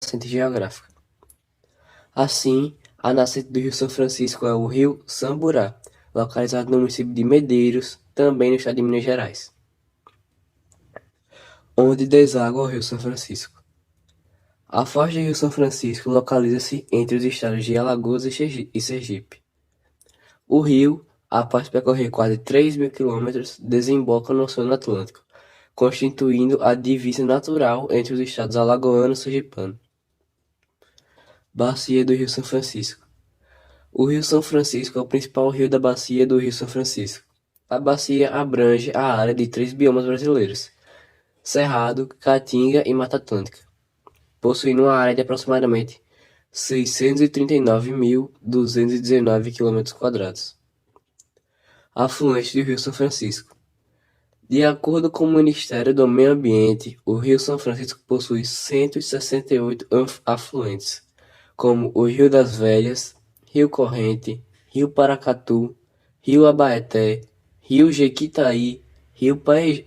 nascente geográfica. Assim, a nascente do Rio São Francisco é o Rio Samburá, localizado no município de Medeiros, também no estado de Minas Gerais, onde deságua o Rio São Francisco. A foz do Rio São Francisco localiza-se entre os estados de Alagoas e Sergipe. O rio, após percorrer quase 3.000 quilômetros, desemboca no Oceano Atlântico, constituindo a divisa natural entre os estados alagoano e sergipano. Bacia do Rio São Francisco. O Rio São Francisco é o principal rio da bacia do Rio São Francisco. A bacia abrange a área de 3 biomas brasileiros: Cerrado, Caatinga e Mata Atlântica, possuindo uma área de aproximadamente 639.219 km². Afluente do Rio São Francisco. De acordo com o Ministério do Meio Ambiente, o Rio São Francisco possui 168 afluentes, como o Rio das Velhas, Rio Corrente, Rio Paracatu, Rio Abaeté, Rio Jequitaí, Rio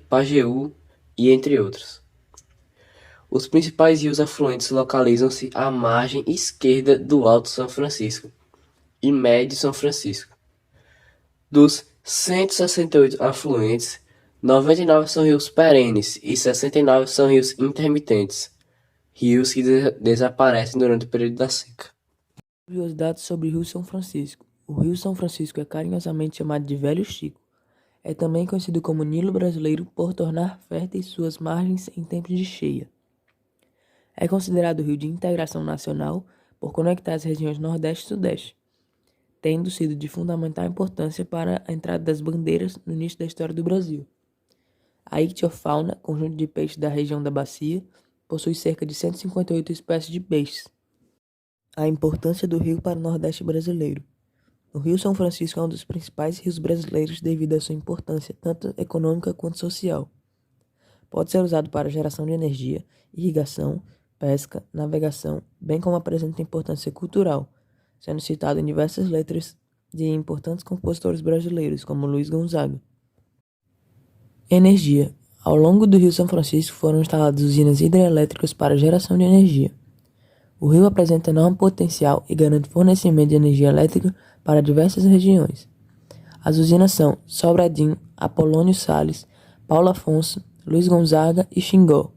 Pajeú e entre outros. Os principais rios afluentes localizam-se à margem esquerda do Alto São Francisco e Médio São Francisco. Dos 168 afluentes, 99 são rios perenes e 69 são rios intermitentes, rios que desaparecem durante o período da seca. Curiosidades sobre o Rio São Francisco. O Rio São Francisco é carinhosamente chamado de Velho Chico. É também conhecido como Nilo brasileiro por tornar férteis suas margens em tempos de cheia. É considerado rio de integração nacional por conectar as regiões Nordeste e Sudeste, tendo sido de fundamental importância para a entrada das bandeiras no início da história do Brasil. A ictiofauna, conjunto de peixes da região da bacia, possui cerca de 158 espécies de peixes. A importância do rio para o Nordeste brasileiro. O Rio São Francisco é um dos principais rios brasileiros devido à sua importância tanto econômica quanto social. Pode ser usado para geração de energia, irrigação, pesca, navegação, bem como apresenta importância cultural, sendo citado em diversas letras de importantes compositores brasileiros, como Luiz Gonzaga. Energia. Ao longo do Rio São Francisco foram instaladas usinas hidrelétricas para geração de energia. O rio apresenta enorme potencial e garante fornecimento de energia elétrica para diversas regiões. As usinas são Sobradinho, Apolônio Salles, Paulo Afonso, Luiz Gonzaga e Xingó.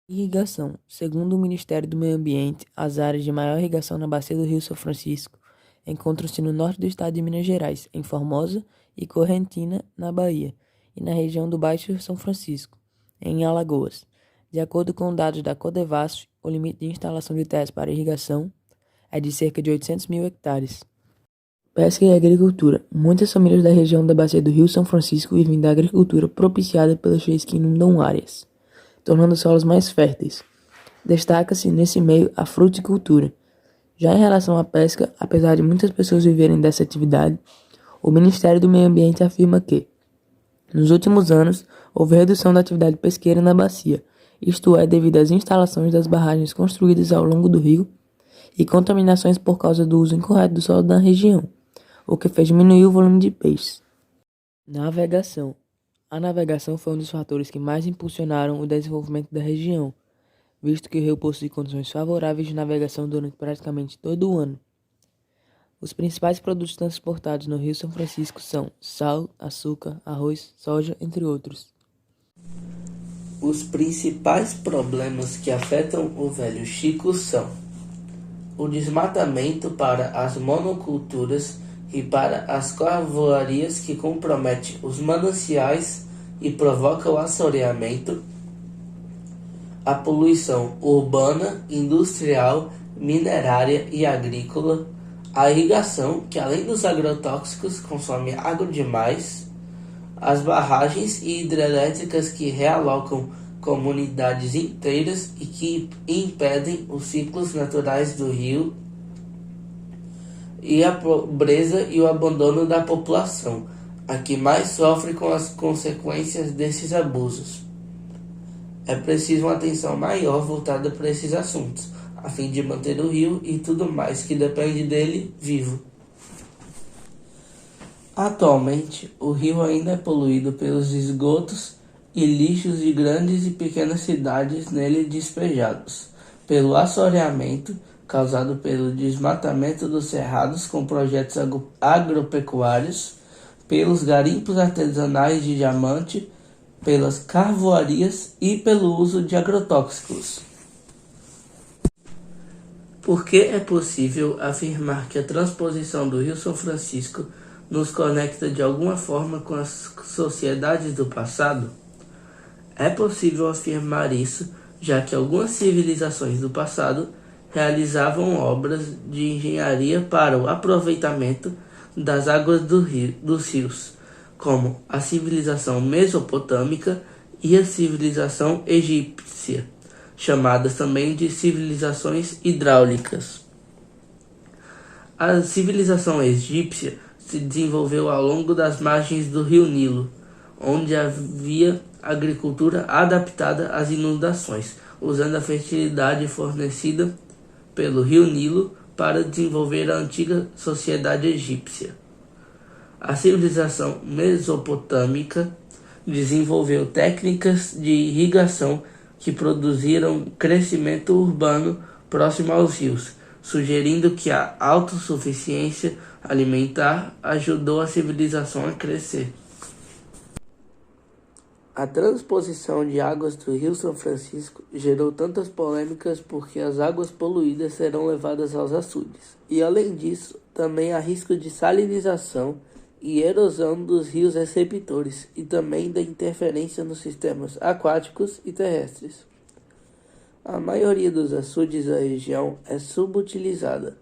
Irrigação. Segundo o Ministério do Meio Ambiente, as áreas de maior irrigação na bacia do Rio São Francisco encontram-se no norte do estado de Minas Gerais, em Formosa e Correntina, na Bahia, e na região do Baixo São Francisco, em Alagoas. De acordo com dados da Codevasf, o limite de instalação de terras para irrigação é de cerca de 800 mil hectares. Pesca e agricultura. Muitas famílias da região da bacia do Rio São Francisco vivem da agricultura propiciada pelas cheias que inundam áreas, tornando os solos mais férteis. Destaca-se nesse meio a fruticultura. Já em relação à pesca, apesar de muitas pessoas viverem dessa atividade, o Ministério do Meio Ambiente afirma que, nos últimos anos, houve redução da atividade pesqueira na bacia, isto é, devido às instalações das barragens construídas ao longo do rio e contaminações por causa do uso incorreto do solo na região, o que fez diminuir o volume de peixes. Navegação. A navegação foi um dos fatores que mais impulsionaram o desenvolvimento da região, visto que o rio possui condições favoráveis de navegação durante praticamente todo o ano. Os principais produtos transportados no Rio São Francisco são sal, açúcar, arroz, soja, entre outros. Os principais problemas que afetam o Velho Chico são o desmatamento para as monoculturas e para as corvoarias que compromete os mananciais e provoca o assoreamento, a poluição urbana, industrial, minerária e agrícola, a irrigação, que além dos agrotóxicos consome água demais, as barragens e hidrelétricas que realocam comunidades inteiras e que impedem os ciclos naturais do rio, e a pobreza e o abandono da população, a que mais sofre com as consequências desses abusos. É preciso uma atenção maior voltada para esses assuntos, a fim de manter o rio e tudo mais que depende dele vivo. Atualmente, o rio ainda é poluído pelos esgotos e lixos de grandes e pequenas cidades nele despejados, pelo assoreamento causado pelo desmatamento dos cerrados com projetos agropecuários, pelos garimpos artesanais de diamante, pelas carvoarias e pelo uso de agrotóxicos. Por que é possível afirmar que a transposição do Rio São Francisco nos conecta de alguma forma com as sociedades do passado? É possível afirmar isso, já que algumas civilizações do passado realizavam obras de engenharia para o aproveitamento das águas dos rios, como a civilização mesopotâmica e a civilização egípcia, chamadas também de civilizações hidráulicas. A civilização egípcia se desenvolveu ao longo das margens do rio Nilo, onde havia agricultura adaptada às inundações, usando a fertilidade fornecida pelo rio Nilo para desenvolver a antiga sociedade egípcia. A civilização mesopotâmica desenvolveu técnicas de irrigação que produziram crescimento urbano próximo aos rios, sugerindo que a autossuficiência alimentar ajudou a civilização a crescer. A transposição de águas do Rio São Francisco gerou tantas polêmicas porque as águas poluídas serão levadas aos açudes. E além disso, também há risco de salinização e erosão dos rios receptores e também da interferência nos sistemas aquáticos e terrestres. A maioria dos açudes da região é subutilizada,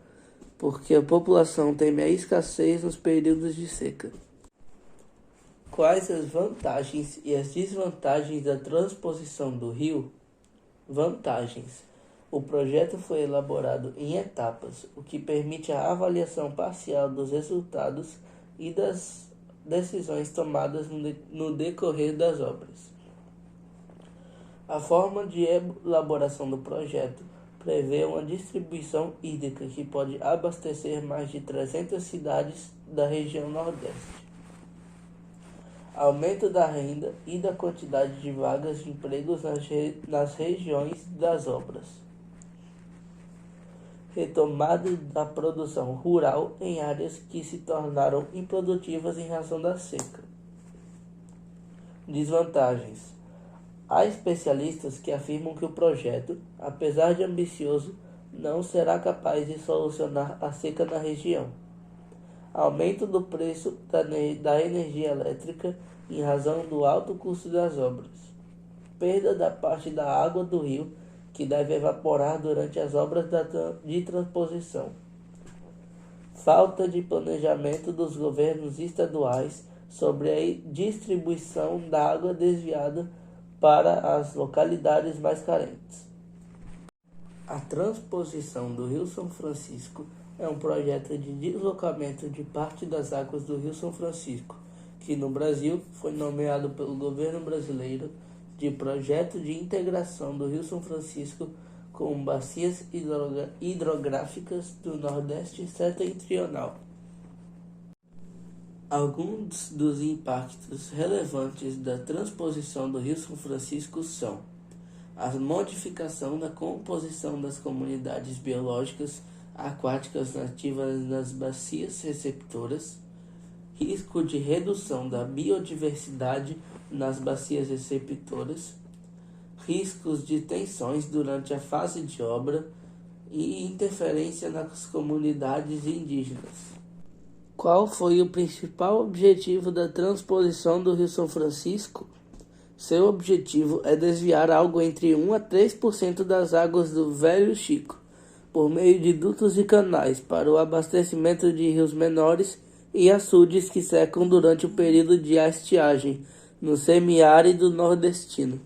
porque a população teme a escassez nos períodos de seca. Quais as vantagens e as desvantagens da transposição do rio? Vantagens. O projeto foi elaborado em etapas, o que permite a avaliação parcial dos resultados e das decisões tomadas no decorrer das obras. A forma de elaboração do projeto prevê uma distribuição hídrica que pode abastecer mais de 300 cidades da região Nordeste. Aumento da renda e da quantidade de vagas de empregos nas regiões das obras. Retomada da produção rural em áreas que se tornaram improdutivas em razão da seca. Desvantagens. Há especialistas que afirmam que o projeto, apesar de ambicioso, não será capaz de solucionar a seca na região. Aumento do preço da energia elétrica em razão do alto custo das obras. Perda da parte da água do rio que deve evaporar durante as obras de transposição. Falta de planejamento dos governos estaduais sobre a distribuição da água desviada para as localidades mais carentes. A transposição do Rio São Francisco é um projeto de deslocamento de parte das águas do Rio São Francisco, que no Brasil foi nomeado pelo governo brasileiro de Projeto de Integração do Rio São Francisco com bacias hidrográficas do Nordeste Setentrional. Alguns dos impactos relevantes da transposição do Rio São Francisco são a modificação da composição das comunidades biológicas aquáticas nativas nas bacias receptoras, risco de redução da biodiversidade nas bacias receptoras, riscos de tensões durante a fase de obra e interferência nas comunidades indígenas. Qual foi o principal objetivo da transposição do Rio São Francisco? Seu objetivo é desviar algo entre 1 a 3% das águas do Velho Chico, por meio de dutos e canais, para o abastecimento de rios menores e açudes que secam durante o período de estiagem, no semiárido nordestino.